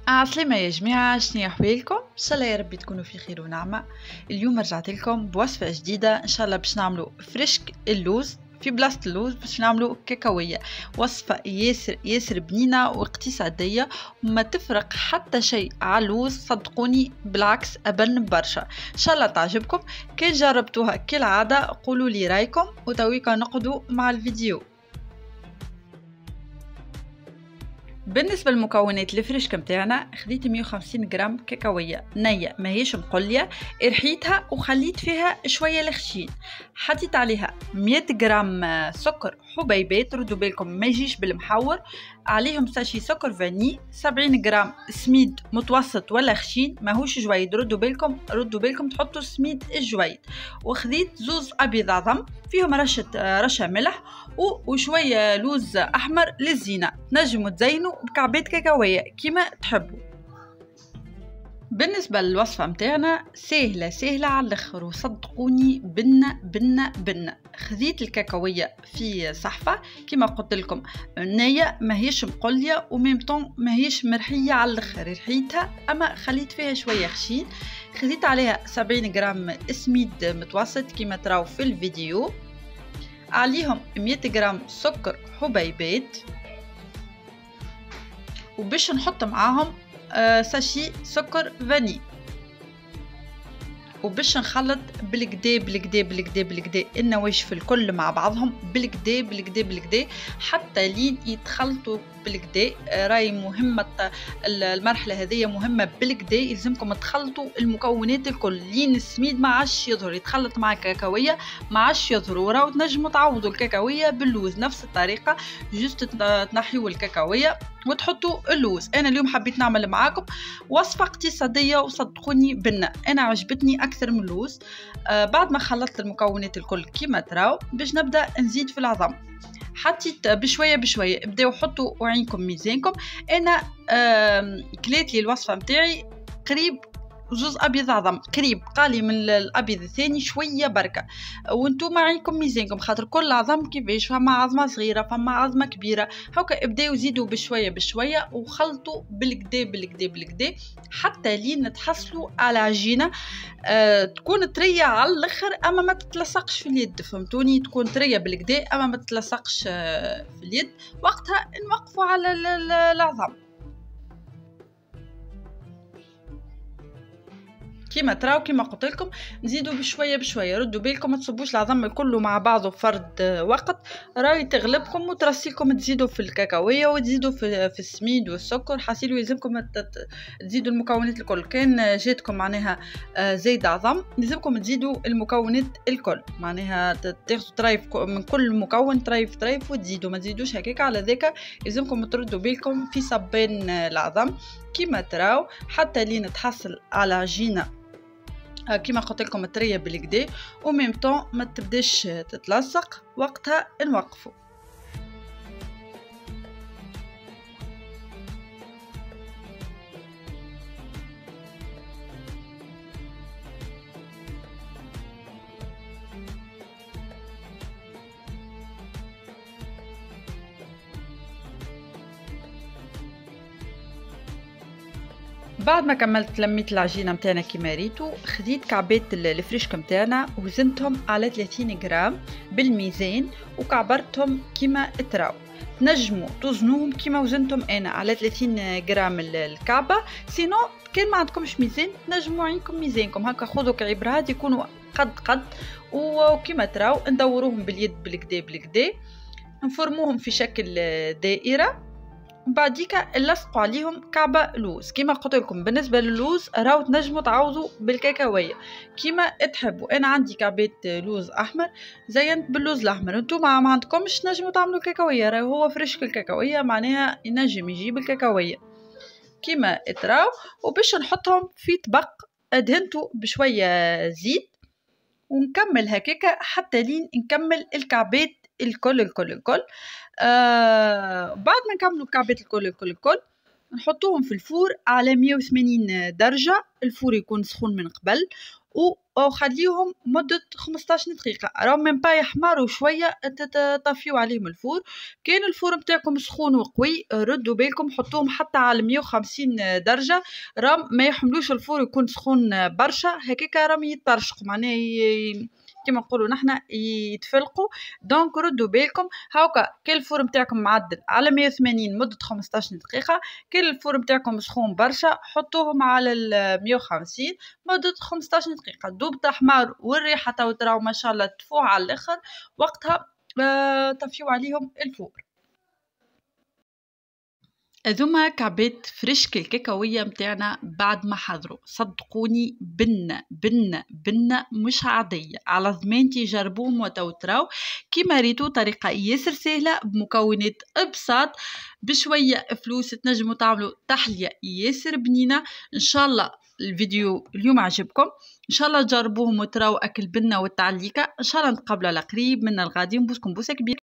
عسلامة يا جماعة، شنو أحوالكم؟ إن شاء الله يا ربي تكونوا في خير ونعمة. اليوم رجعت لكم بوصفة جديدة، إن شاء الله باش نعملوا فريشك اللوز. في بلاصة اللوز باش نعملوا كاكاوية. وصفة ياسر بنينة واقتصادية وما تفرق حتى شيء على اللوز، صدقوني بالعكس أبن برشا. إن شاء الله تعجبكم. كان جربتوها كالعادة قولوا لي رايكم، وتويكا نقضوا مع الفيديو. بالنسبة للمكونات الفريشكة متاعنا، خديت 150 جرام كاكاوية نية ماهيش مقلية، رحيتها وخليت فيها شوية الخشين. حطيت عليها 100 جرام سكر حبيبات، ردوا بالكم ما يجيش بالمحور، عليهم ساشي سكر فاني، 70 جرام سميد متوسط ولا خشين ماهوش جويد، ردوا بالكم تحطوا سميد الجويد. وخذيت زوز ابيض عظم فيهم رشة ملح وشوية لوز احمر للزينة. نجموا تزينوا بكعبات كاكاوية كيما تحبوا. بالنسبة للوصفة متاعنا سهلة على الاخر، وصدقوني بنة. خذيت الكاكاوية في صحفة كيما قلت لكم نية ماهيش مقلية وميمطون ماهيش مرحية على الاخر، رحيتها اما خليت فيها شوية خشين. خذيت عليها 70 جرام سميد متوسط كيما تراو في الفيديو، عليهم 100 جرام سكر حبيبات، وباش نحط معاهم ساشي سكر فاني، وباش نخلط بالكدا النواشف الكل مع بعضهم بالكدا حتى لين يتخلطوا بالكدا. راي مهمة المرحلة هذه مهمة بالكدا، يلزمكم تخلطوا المكونات الكل لين السميد ما عادش يظهر، يتخلط مع الكاكاوية ما عادش يظهر. وراو تنجموا تعوضوا الكاكاوية باللوز نفس الطريقة، جست تنحيوا الكاكاوية وتحطوا اللوز. انا اليوم حبيت نعمل معاكم وصفة اقتصادية وصدقوني بنا انا عجبتني اكثر من اللوز. بعد ما خلطت المكونات الكل كيما تراو باش نبدا نزيد في العظم. حطيت بشويه ابداو حطوا وعينكم ميزانكم. انا كليت لي الوصفه متاعي قريب زوز ابيض عظم، قريب قالي من الابيض الثاني شويه بركه، وانتم عينكم ميزانكم خاطر كل عظم كيفاش، فما عظمه صغيره فما عظمه كبيره، هكا ابداو زيدوا بشويه وخلطوا بالكدا حتى لين تحصلوا على عجينه تكون طريه على الاخر اما ما تتلصقش في اليد، فهمتوني؟ تكون طريه بالكدا اما ما تتلصقش في اليد. وقتها نوقفوا على العظم كيما تراو كيما قلت لكم. نزيدوا بشويه ردوا بالكم ما تصبوش العظم كله مع بعضه فرد وقت، راهي تغلبكم وترسيكم تزيدوا في الكاكاويه وتزيدوا في السميد والسكر. حاسيلو يلزمكم تزيدوا المكونات الكل. كان جاتكم معناها زايد عظم لازمكم تزيدوا المكونات الكل، معناها تاخذوا طريف من كل مكون طريف وتزيدوا، ما تزيدوش هكاك. على ذاك لازمكم تردوا بالكم في صبين العظم كيما تراو حتى لين تحصل على عجينه كيما قلت لكم طريه بالكدا وميم طون ما تبداش تتلصق. وقتها نوقفوا. بعد ما كملت لميت العجينه متاعنا كيما ريتو، خديت كعبات الفريشك متاعنا وزنتهم على 30 غرام بالميزان وكعبرتهم كيما تراو. تنجموا توزنوهم كيما وزنتهم انا على 30 غرام الكعبه، سينو كان ما عندكمش ميزان تنجموا عينكم ميزانكم هكا، خذوا كعبرات يكونوا قد وكيما تراو ندوروهم باليد بالكدا نفرموهم في شكل دائره، بعديكا نلصقوا عليهم كعبة لوز كيما قلت لكم. بالنسبة للوز راهو تنجموا تعوضوا بالكاكاوية كيما تحبوا. انا عندي كعبات لوز احمر زينت باللوز الاحمر، انتم ما عندكمش تنجموا تعملوا كاكاوية، راهو هو فريشك الكاكاوية معناها ينجم يجيب الكاكاوية كيما تراو. وباش نحطهم في طبق دهنته بشوية زيت ونكمل هكاكا حتى لين نكمل الكعبات الكل. بعد ما نكملوا الكعبات الكل نحطوهم في الفور على 180 درجة، الفور يكون سخون من قبل، وخليهم مدة 15 دقيقة، راهم من با يحمروا شوية تطفيو عليهم الفور. كان الفور متاعكم سخون وقوي ردوا بالكم حطوهم حتى على 150 درجة، راهم ما يحملوش الفور يكون سخون برشا هكاكا، راهم يترشقوا معناها كما نقولوا نحنا يتفلقوا. دونك ردوا بالكم هاكا، كان الفور نتاعكم معدل على 180 مدة 15 دقيقة، كان الفور نتاعكم سخون برشا حطوهم على 150 مدة 15 دقيقة، دوب تحمر والريحة تراو ما شاء الله تفوح على الاخر، وقتها طفيو عليهم الفور. هذوما كعبات فريشك الكاكاوية متاعنا بعد ما حضروا، صدقوني بنة مش عادية، على ضمانتي جربوهم وتوتراو كيما ريتو، طريقة ياسر سهلة بمكونات بساط بشوية فلوس تنجموا تعملوا تحلية ياسر بنينة. ان شاء الله الفيديو اليوم عجبكم، ان شاء الله تجربوهم وتراو اكل بنة والتعليكة، ان شاء الله نتقابلوا على قريب من الغادي، نبوسكم بوسة كبيرة.